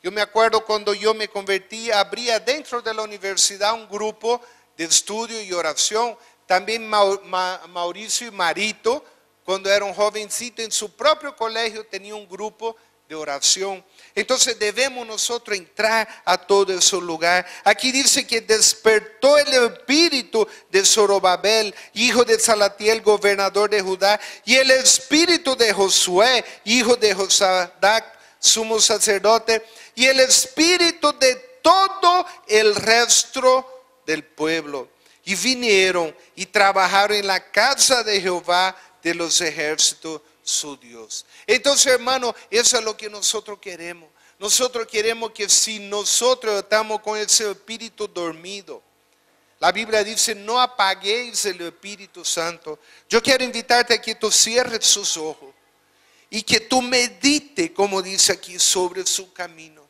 Yo me acuerdo cuando yo me convertí, abría dentro de la universidad un grupo de estudio y oración. También Mauricio y Marito, cuando era un jovencito, en su propio colegio tenía un grupo de oración. Entonces debemos nosotros entrar a todo ese lugar. Aquí dice que despertó el espíritu de Zorobabel, hijo de Salatiel, gobernador de Judá, y el espíritu de Josué, hijo de Josadac, sumo sacerdote, y el espíritu de todo el resto del pueblo. Y vinieron y trabajaron en la casa de Jehová de los ejércitos, su Dios. Entonces, hermano, eso es lo que nosotros queremos. Nosotros queremos que si nosotros estamos con ese espíritu dormido, la Biblia dice, no apaguéis el Espíritu Santo. Yo quiero invitarte a que tú cierres sus ojos y que tú medites, como dice aquí, sobre su camino.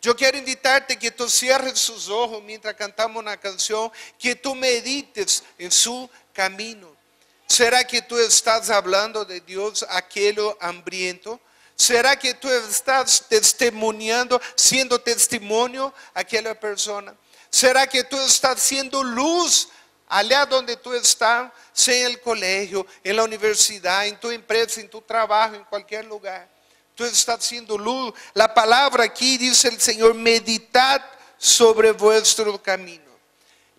Yo quiero invitarte a que tú cierres sus ojos mientras cantamos una canción, que tú medites en su camino. ¿Será que tú estás hablando de Dios a aquel hambriento? ¿Será que tú estás testimoniando, siendo testimonio a aquella persona? ¿Será que tú estás siendo luz allá donde tú estás, sea en el colegio, en la universidad, en tu empresa, en tu trabajo, en cualquier lugar? Tú estás siendo luz. La palabra aquí dice el Señor, meditad sobre vuestro camino.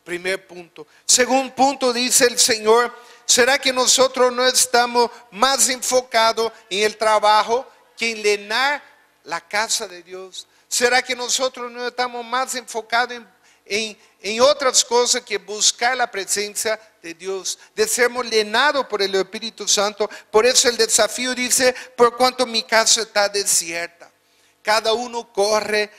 Primer punto. Segundo punto dice el Señor, ¿será que nosotros no estamos más enfocados en el trabajo que en llenar la casa de Dios? ¿Será que nosotros no estamos más enfocados en otras cosas que buscar la presencia de Dios, de sermos llenados por el Espíritu Santo? Por eso el desafío dice, por cuanto mi casa está desierta. Cada uno corre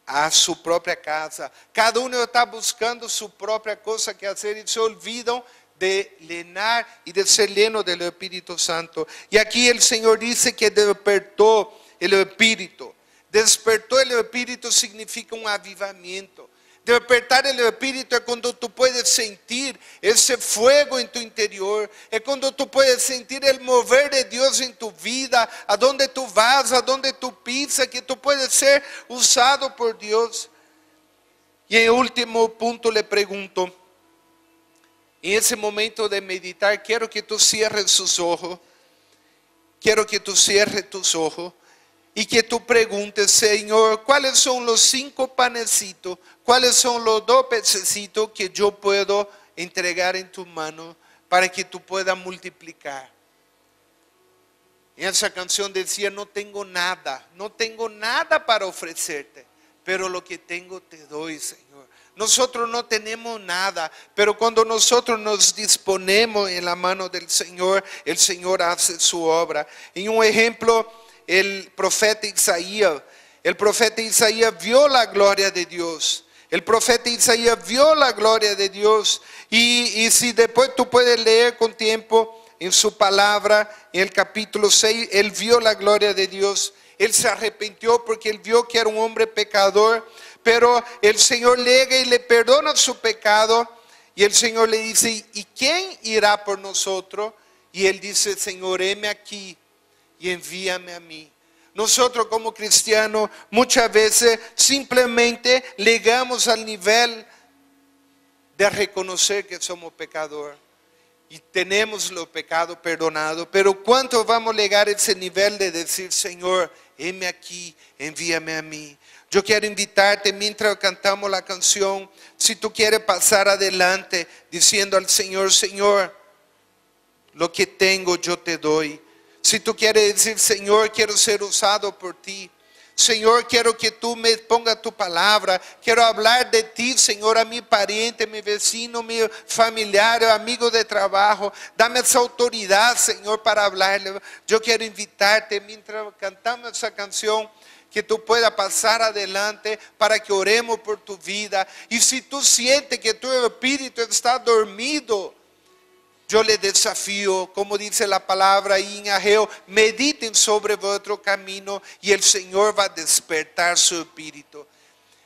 a su propia casa. Cada uno está buscando su propia cosa que hacer y se olvidan de llenar y de ser lleno del Espíritu Santo. Y aquí el Señor dice que despertó el Espíritu. Despertó el Espíritu significa un avivamiento. Despertar el Espíritu es cuando tú puedes sentir ese fuego en tu interior. Es cuando tú puedes sentir el mover de Dios en tu vida. A donde tú vas, a donde tú pisas, que tú puedes ser usado por Dios. Y en último punto le pregunto, en ese momento de meditar, quiero que tú cierres sus ojos. Quiero que tú cierres tus ojos. Y que tú preguntes, Señor, ¿cuáles son los 5 panecitos? ¿Cuáles son los 2 pececitos que yo puedo entregar en tu mano para que tú puedas multiplicar? En esa canción decía, no tengo nada para ofrecerte, pero lo que tengo te doy, Señor. Nosotros no tenemos nada, pero cuando nosotros nos disponemos en la mano del Señor, el Señor hace su obra. En un ejemplo, el profeta Isaías vio la gloria de Dios. El profeta Isaías vio la gloria de Dios. Y si después tú puedes leer con tiempo en su palabra, en el capítulo 6, él vio la gloria de Dios. Él se arrepintió porque él vio que era un hombre pecador. Pero el Señor llega y le perdona su pecado. Y el Señor le dice, ¿y quién irá por nosotros? Y él dice, Señor, heme aquí y envíame a mí. Nosotros como cristianos muchas veces simplemente llegamos al nivel de reconocer que somos pecadores y tenemos los pecados perdonados, pero ¿cuánto vamos a llegar a ese nivel de decir, Señor, heme aquí, envíame a mí? Yo quiero invitarte mientras cantamos la canción, si tú quieres pasar adelante diciendo al Señor, Señor, lo que tengo yo te doy. Si tú quieres decir, Señor, quiero ser usado por ti. Señor, quiero que tú me pongas tu palabra. Quiero hablar de ti, Señor, a mi pariente, mi vecino, mi familiar, amigo de trabajo. Dame esa autoridad, Señor, para hablarle. Yo quiero invitarte mientras cantamos esa canción, que tú puedas pasar adelante para que oremos por tu vida. Y si tú sientes que tu espíritu está dormido, yo le desafío, como dice la palabra ahí en Ageo, mediten sobre vuestro camino y el Señor va a despertar su espíritu.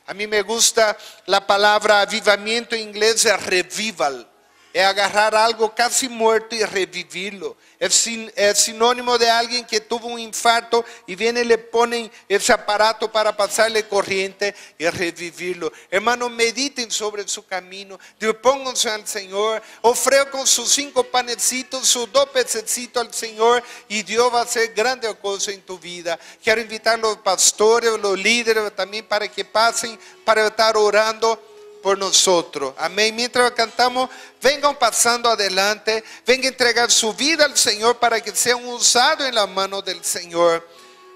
A mí me gusta la palabra avivamiento en inglés, es revival. es agarrar algo casi muerto y revivirlo. Es sinónimo de alguien que tuvo un infarto y viene y le ponen ese aparato para pasarle corriente y revivirlo. Hermanos, mediten sobre su camino, pónganse al Señor, ofrezcan sus 5 panecitos, sus 2 pececitos al Señor y Dios va a hacer grandes cosas en tu vida. Quiero invitar a los pastores, los líderes también para que pasen, para estar orando por nosotros. Amén. Mientras cantamos, vengan pasando adelante, vengan a entregar su vida al Señor para que sean usados en la mano del Señor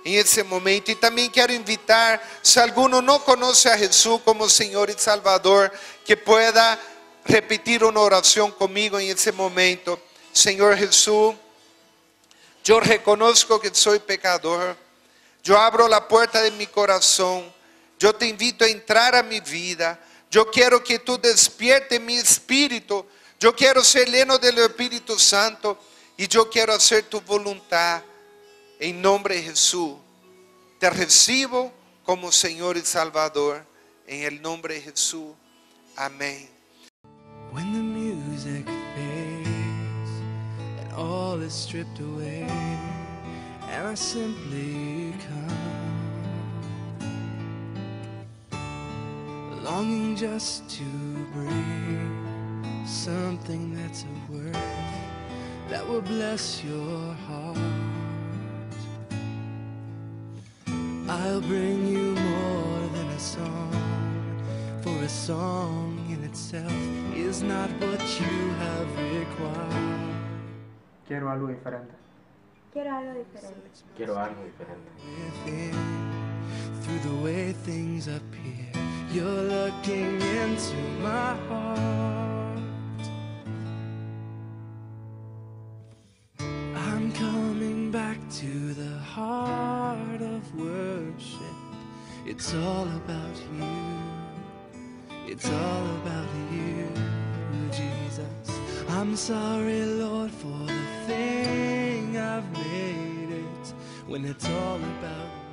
en ese momento. Y también quiero invitar, si alguno no conoce a Jesús como Señor y Salvador, que pueda repetir una oración conmigo en ese momento. Señor Jesús, yo reconozco que soy pecador. Yo abro la puerta de mi corazón. Yo te invito a entrar a mi vida. Yo quiero que tú despiertes mi espíritu. Yo quiero ser lleno del Espíritu Santo y yo quiero hacer tu voluntad. En nombre de Jesús, te recibo como Señor y Salvador. En el nombre de Jesús. Amén. When the music fades and all is stripped away, and I simply come, longing just to bring something that's of worth that will bless your heart. I'll bring you more than a song, for a song in itself is not what you have required. Quiero algo diferente. Quiero algo diferente. Quiero algo diferente. Within, through the way things appear, you're looking into my heart. I'm coming back to the heart of worship. It's all about you. It's all about you, Jesus. I'm sorry, Lord, for the thing I've made it when it's all about you.